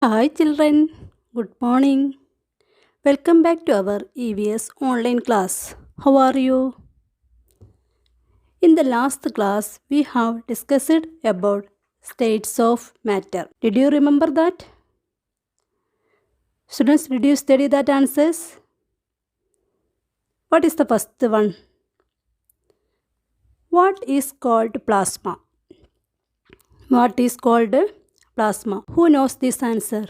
Hi children, good morning. Welcome back to our EVS online class. How are you? In the last class, we have discussed about states of matter. Did you remember that? Students, did you study that answers? What is the first one? What is called plasma? What is called plasma? Who knows this answer?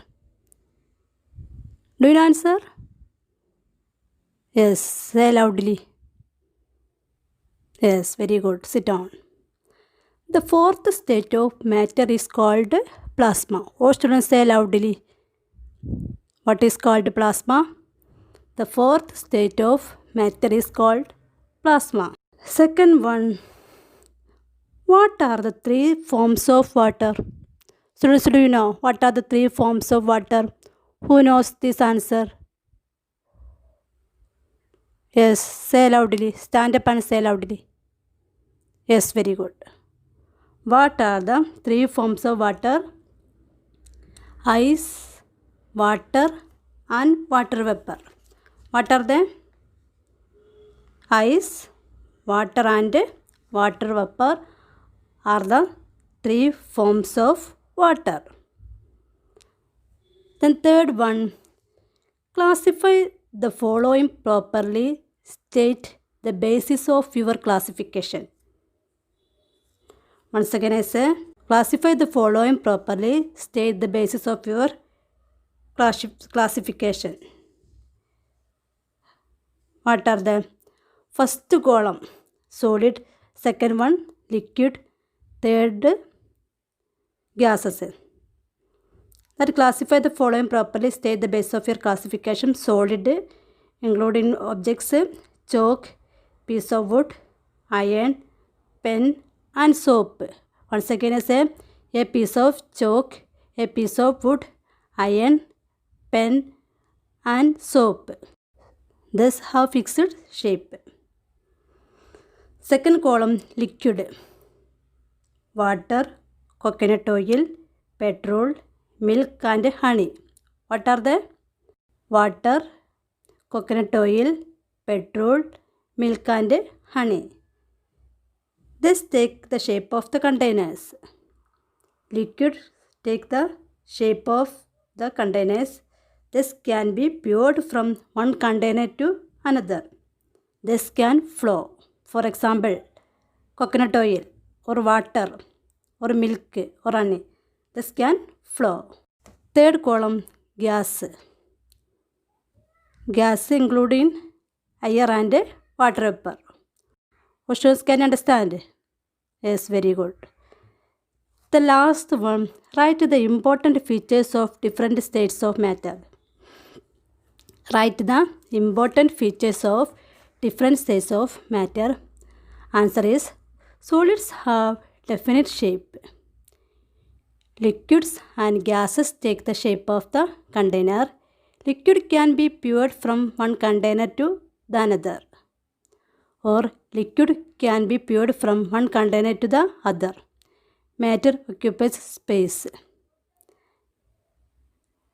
Do you answer? Yes, say loudly. Yes, very good. Sit down. The fourth state of matter is called plasma. Oh, students, say loudly. What is called plasma? The fourth state of matter is called plasma. Second one, what are the three forms of water? Students, do you know what are the three forms of water? Who knows this answer? Yes, say loudly. Stand up and say loudly. Yes, very good. What are the three forms of water? Ice, water and water vapor. What are they? Ice, water and water vapor are the three forms of water. Then third one, classify the following properly. State the basis of your classification. Once again I say, classify the following properly. State the basis of your classification. What are they? First column, solid. Second one, liquid. Third, gases. That classify the following properly. State the basis of your classification. Solid, including objects, chalk, piece of wood, iron, pen and soap. Once again I say, a piece of chalk, a piece of wood, iron, pen and soap. Thus have fixed shape. Second column, liquid. Water, coconut oil, petrol, milk and honey. What are they? Water, coconut oil, petrol, milk and honey. This take the shape of the containers. Liquid take the shape of the containers. This can be poured from one container to another. This can flow. For example, coconut oil or water or milk or honey. This can flow. Third column, gas. Gas including air and water vapor. Questions can you understand? Yes, very good. The last one, write the important features of different states of matter. Write the important features of different states of matter. Answer is, solids have definite shape. Liquids and gases take the shape of the container. Liquid can be poured from one container to the another. Or liquid can be poured from one container to the other. Matter occupies space.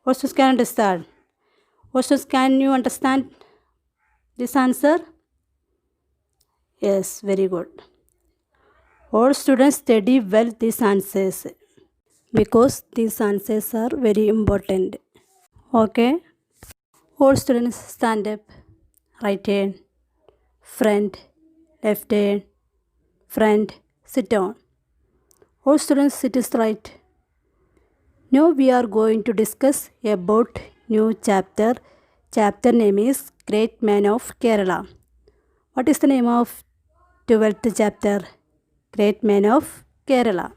Questions can understand? Questions can you understand this answer? Yes, very good. All students study well these answers because these answers are very important. Okay. All students stand up. Right hand, front, left hand, front, sit down. All students sit right. Now we are going to discuss about new chapter. Chapter name is Great Man of Kerala. What is the name of 12th chapter? Great Man of Kerala.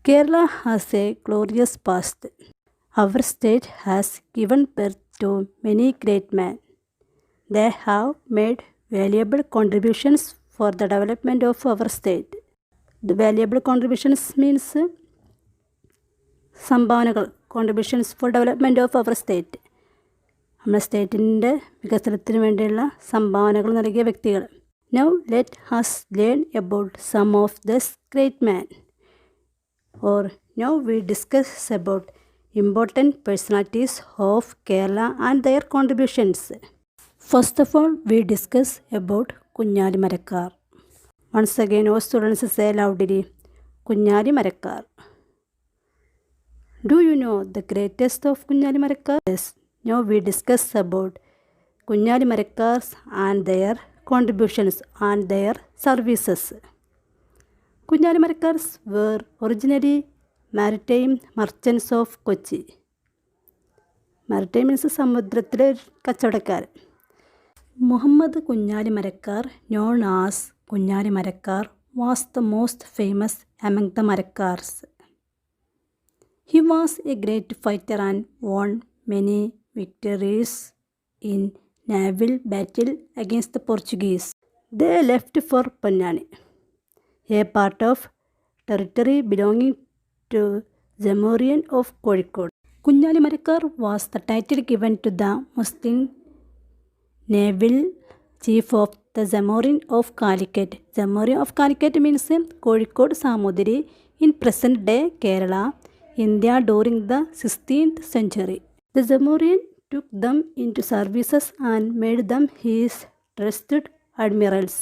Kerala has a glorious past. Our state has given birth to many great men. They have made valuable contributions for the development of our state. The valuable contributions means സംഭാവനകൾ contributions for development of our state. നമ്മുടെ സ്റ്റേറ്റിൻ്റെ വികസനത്തിന് വേണ്ടിയുള്ള സംഭാവനകൾ നൽകിയ വ്യക്തികൾ. Now let us learn about some of this great man. Or now we discuss about important personalities of Kerala and their contributions. First of all, we discuss about Kunyali Marakkar. Once again, all students say loudly, Kunyali Marakkar. Do you know the greatest of Kunyali Marakkar? Yes. Now we discuss about Kunyali Marakkars and their contributions and their services. Kunyali Marakkars were originally maritime merchants of Kochi. Maritime means സമുദ്രത്തിലെ കച്ചവടക്കാർ. Muhammad Kunyali Marakkar, known as Kunyali Marakkar, was the most famous among the Marakkars. He was a great fighter and won many victories in naval battle against the Portuguese. They left for Pannani, a part of territory belonging to Zamorin of Kozhikode. Kunyali Marakkar was the title given to the Muslim naval chief of the Zamorin of Calicut. Zamorin of Calicut means Kozhikode Samudri in present-day Kerala, India during the 16th century. The Zamorin took them into services and made them his trusted admirals.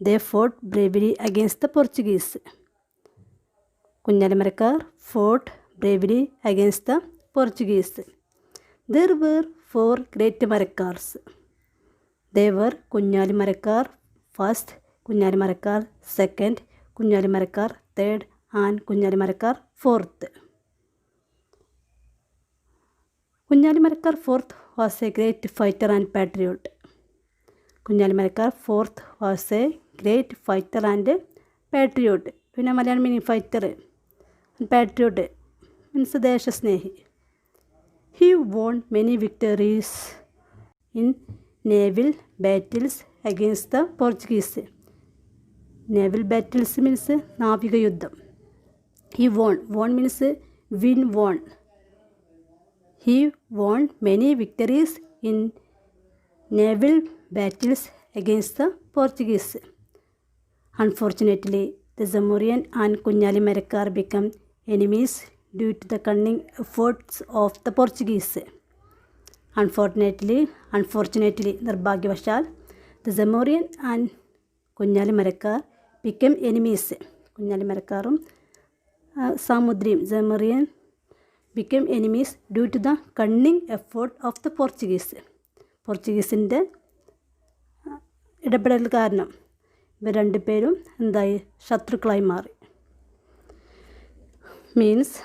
They fought bravely against the Portuguese. Kunyali Marakkar fought bravely against the Portuguese. There were 4 great Marakkars. They were Kunyali Marakkar first, Kunyali Marakkar second, Kunyali Marakkar third, and Kunyali Marakkar fourth. Kunyali Marakkar fourth was a great fighter and patriot. Kunyali Marakkar fourth was a great fighter and patriot. പിന്നെ Malayalam meaning fighter patriot means ദേശസ്നേഹി. He won many victories in naval battles against the Portuguese. Naval battles means നാവിക യുദ്ധം. He won means won. He won many victories in naval battles against the Portuguese. Unfortunately, the Zamorin and Kunyali Marakkar became enemies due to the cunning efforts of the Portuguese. Unfortunately, നിർഭാഗ്യവശാൽ, the Zamorin and Kunyali Marakkar became enemies. Kunjali മരക്കാറും സാമുദ്രിയും Zamorin became enemies due to the cunning effort of the Portuguese. പോർച്ചുഗീസിൻ്റെ ഇടപെടൽ കാരണം ഇവർ രണ്ടുപേരും എന്തായി ശത്രുക്കളായി മാറി. Means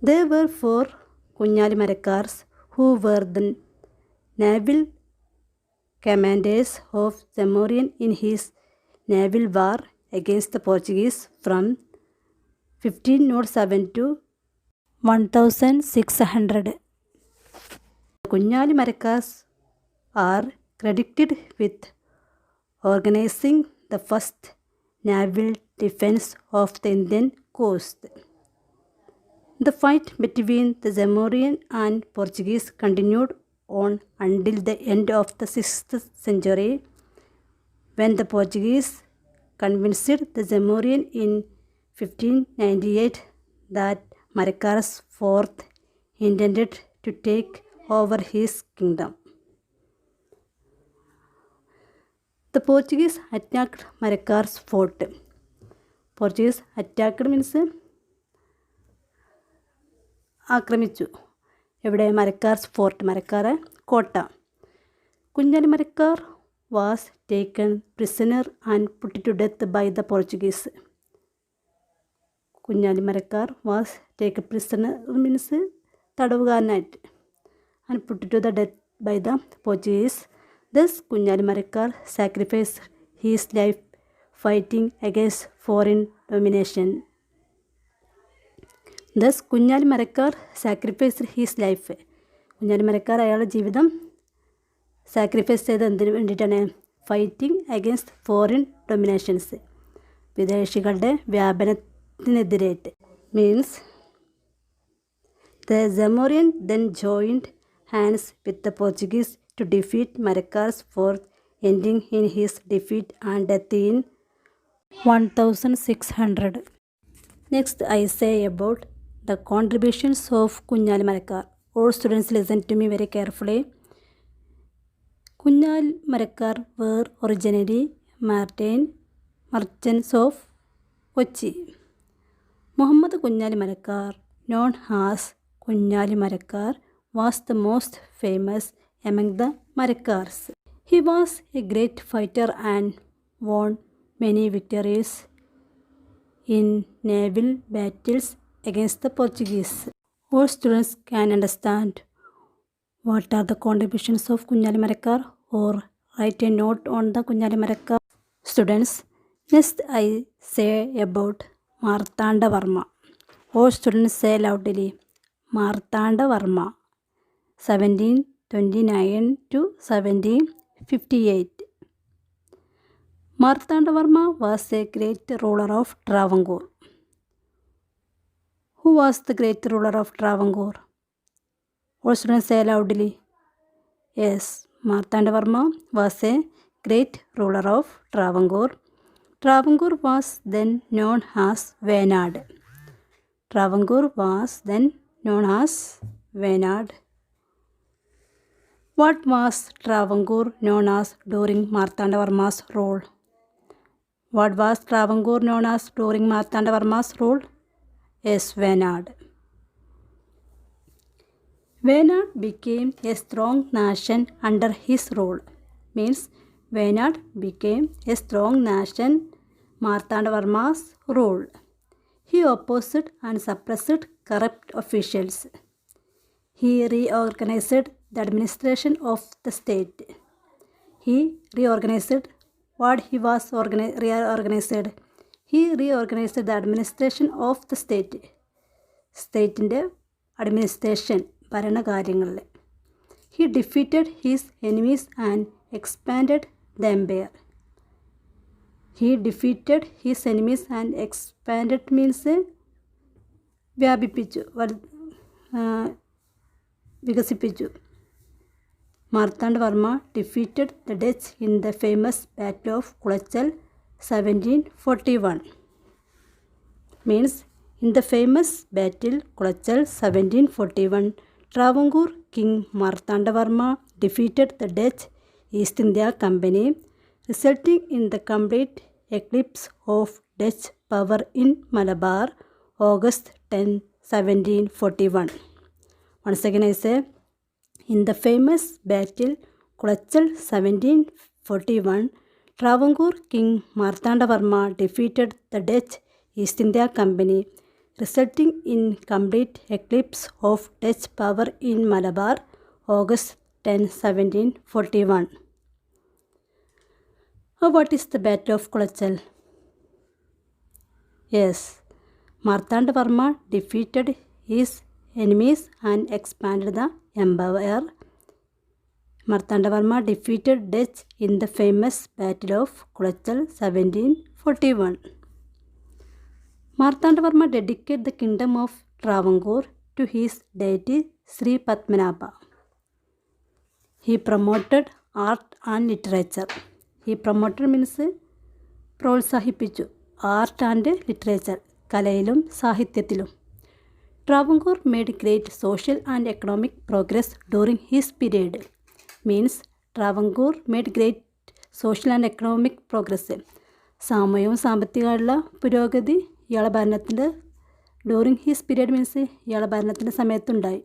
there were 4 Kunyali Marakkars who were the naval commanders of Zamorin in his naval war against the Portuguese from 1507 to 1600. Kunyali Marakkars are credited with organizing the first naval defense of the Indian coast. The fight between the Zamorin and Portuguese continued on until the end of the 6th century, when the Portuguese convinced the Zamorin in 1598 that Marakkars IV intended to take over his kingdom. The Portuguese attacked Marakkars fort. Portuguese attacked means ആക്രമിച്ചു. എവിടെ? മരക്കാർസ് fort, Marakkar കോട്ട. Kunjali Marakkar was taken prisoner and put to death by the Portuguese. Kunjali Marakkar was taken prisoner means തടവുകാരനായിട്ട്, and put to the death by the Portuguese. Thus, Kunyali Marakkar sacrificed his life fighting against foreign domination. Thus, Kunyali Marakkar sacrificed his life. Kunjali Marakkar അയാളുടെ ജീവിതം sacrifice ചെയ്ത് എന്തിനു വേണ്ടിയിട്ടാണ്? Fighting against foreign dominations, വിദേശികളുടെ വ്യാപനത്തിനെതിരായിട്ട്. Means the Zamorin then joined hands with the Portuguese to defeat Marakkars fort, ending in his defeat and death in 1600. Next, I say about The contributions of Kunyali Marakar. All students listen to me very carefully. Kunyali Marakar were originally merchants of Kochi. Muhammad Kunyali Marakar, known as Kunyali Marakar, was the most famous among the Marakars. He was a great fighter and won many victories in naval battles against the Portuguese. All students can understand what are the contributions of Kunyali Marakar or write a note on the Kunyali Marakar. Students, next I say about Martanda Varma. All students say loudly, Martanda Varma, 1729 to 1758. Martanda Varma was a great ruler of Travancore. Who was the great ruler of Travancore? All students say loudly. Yes, Martanda Varma was a great ruler of Travancore. Travancore was then known as Wayanad. Travancore was then known as Wayanad. What was Travancore known as during Martanda Varma's rule? What was Travancore known as during Martanda Varma's rule? Yes, Wayanad. Wayanad became a strong nation under his rule. Means Wayanad became a strong nation Martanda Varma's rule. He opposed and suppressed corrupt officials. He reorganized the administration of the state. He reorganized what he was reorganized. He reorganized the administration of the state. State-inde administration, ഭരണകാര്യങ്ങളിൽ. He defeated his enemies and expanded the empire. He defeated his enemies and expanded means വ്യാപിപ്പിച്ചു, വികസിപ്പിച്ചു. Martanda Varma defeated the Dutch in the famous Battle of Kulachal 1741. Means in the famous battle Kulachal 1741, Travancore King Martanda Varma defeated the Dutch East India Company, resulting in the complete eclipse of Dutch power in Malabar, August 10, 1741. Once again I say, in the famous battle Kulachal 1741, Travancore King Martanda Varma defeated the Dutch East India Company, resulting in complete eclipse of Dutch power in Malabar, August 10, 1741. What is the Battle of Kulachal? Yes, Martanda Varma defeated his enemies and expanded the empire. Martanda Varma defeated Dutch in the famous Battle of Kulachal 1741. Martanda Varma dedicated the kingdom of Travancore to his deity Sri Padmanabha. He promoted art and literature. He promoted means പ്രോത്സാഹിപ്പിച്ചു. Art and literature, കലയിലും സാഹിത്യത്തിലും. Travancore made great social and economic progress during his period. Means Travancore made great social and economic progress. സാമൂഹ്യവും സാമ്പത്തികമായുള്ള പുരോഗതി ഇയാളുടെ ഭരണത്തിൻ്റെ during his period means ഇയാളുടെ ഭരണത്തിൻ്റെ സമയത്തുണ്ടായി.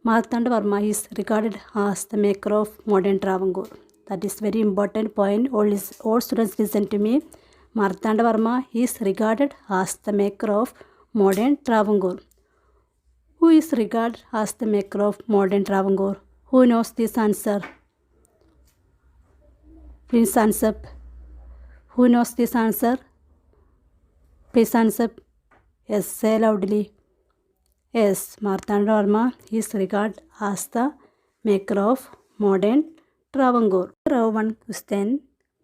Martanda Varma is regarded as the maker of modern Travancore. That is very important point. All students listen to me. Martanda Varma is regarded as the maker of modern Travancore. Who is regarded as the maker of modern Travancore? Who knows this answer? Please answer. Who knows this answer? Please answer. Yes, say loudly. Yes, Martanda Varma is regarded as the maker of modern Travancore. One question.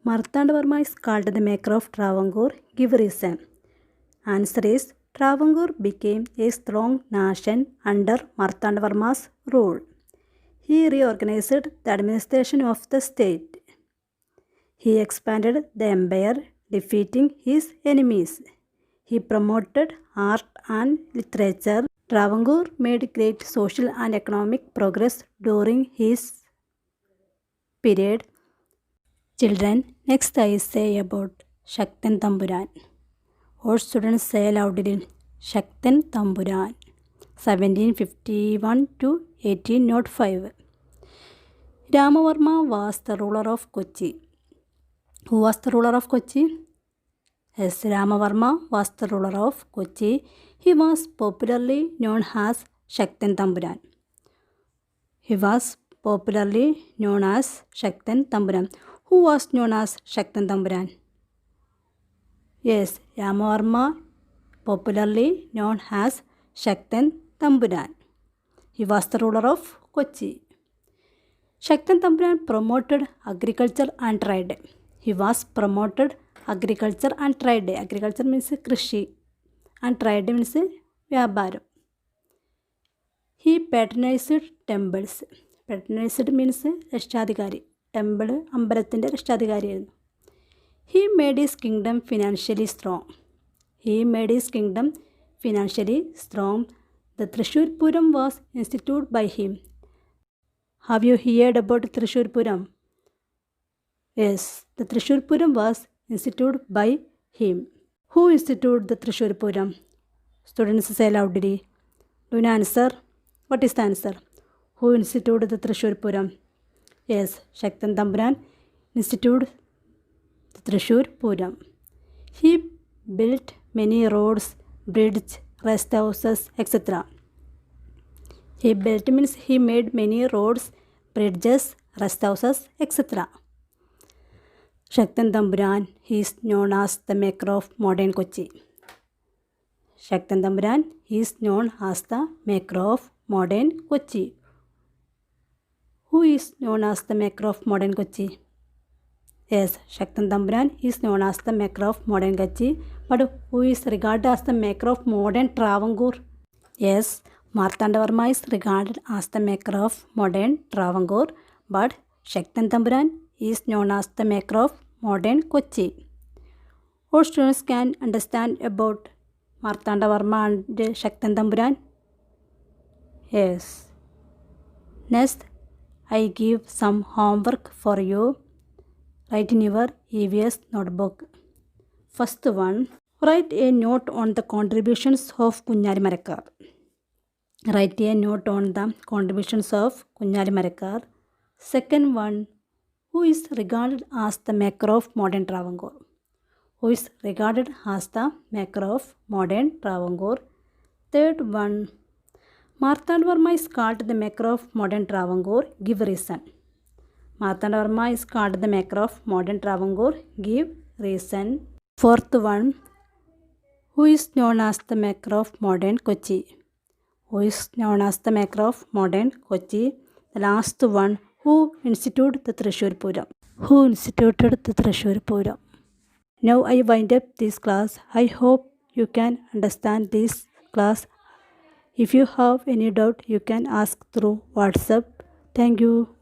Martanda Varma is called the maker of Travancore. Give reason. Answer is Travancore became a strong nation under Martanda Varma's rule. He reorganized the administration of the state. He expanded the empire, defeating his enemies. He promoted art and literature. Travancore made great social and economic progress during his period. Children, next I say about Shaktan Tamburan. All students say loudly, Shaktan Tamburan, 1751 to 1805. Ramavarma was the ruler of Kochi. Who was the ruler of Kochi? Yes, Ramavarma was the ruler of Kochi. He was popularly known as Shaktan Tamburan. He was popularly known as Shaktan Tamburan. Who was known as Shaktan Tamburan? Yes, Ramavarma, popularly known as Shaktan Tamburan. He was the ruler of Kochi. Shaktan Tamburan promoted agriculture and trade. He was promoted agriculture and trade. Agriculture means krishi and trade means vyaparam. He patronized temples. Patronized means രക്ഷാധികാരി. Temple അമ്പലത്തിൻ്റെ രക്ഷാധികാരിയായിരുന്നു. He made his kingdom financially strong. He made his kingdom financially strong. The Thrissur Puram was instituted by him. Have you heard about Thrissur Puram? Yes, the Thrissur Puram was instituted by him. Who instituted the Thrissur Puram? Students say loudly. Do you answer? What is the answer? Who instituted the Thrissur Puram? Yes, Shaktan Tamburan instituted the Thrissur Puram. He built many roads, bridges, rest houses, etc. He built means he made many roads, bridges, rest houses, etc. Shaktan Tamburan, he is known as the maker of modern Kochi. Shaktan Tamburan, he is known as the maker of modern Kochi. Who is known as the maker of modern Kochi? Yes, Shaktan Tamburan is known as the maker of modern Kochi. But who is regarded as the maker of modern Travancore? Yes, Martandavarma is regarded as the maker of modern Travancore. But Shaktan Tamburan is known as the maker of modern Kochi. All students can understand about Martandavarma and Shaktan Tamburan. Yes. Next, I give some homework for you. Write in your EVS notebook. First one, write a note on the contributions of Kunyali Marakkar. Write a note on the contributions of Kunyali Marakkar. Second one, who is regarded as the maker of modern Travancore? Who is regarded as the maker of modern Travancore? Third one, Martandavarma is called the maker of modern Travancore. Give reason. Martandavarma is called the maker of modern Travancore. Give reason. Fourth one, who is known as the maker of modern Kochi? Who is known as the maker of modern Kochi? The last one, who instituted the Thrissur Puram? Who instituted the Thrissur Puram? Now I wind up this class. I hope you can understand this class. If you have any doubt, you can ask through WhatsApp. Thank you.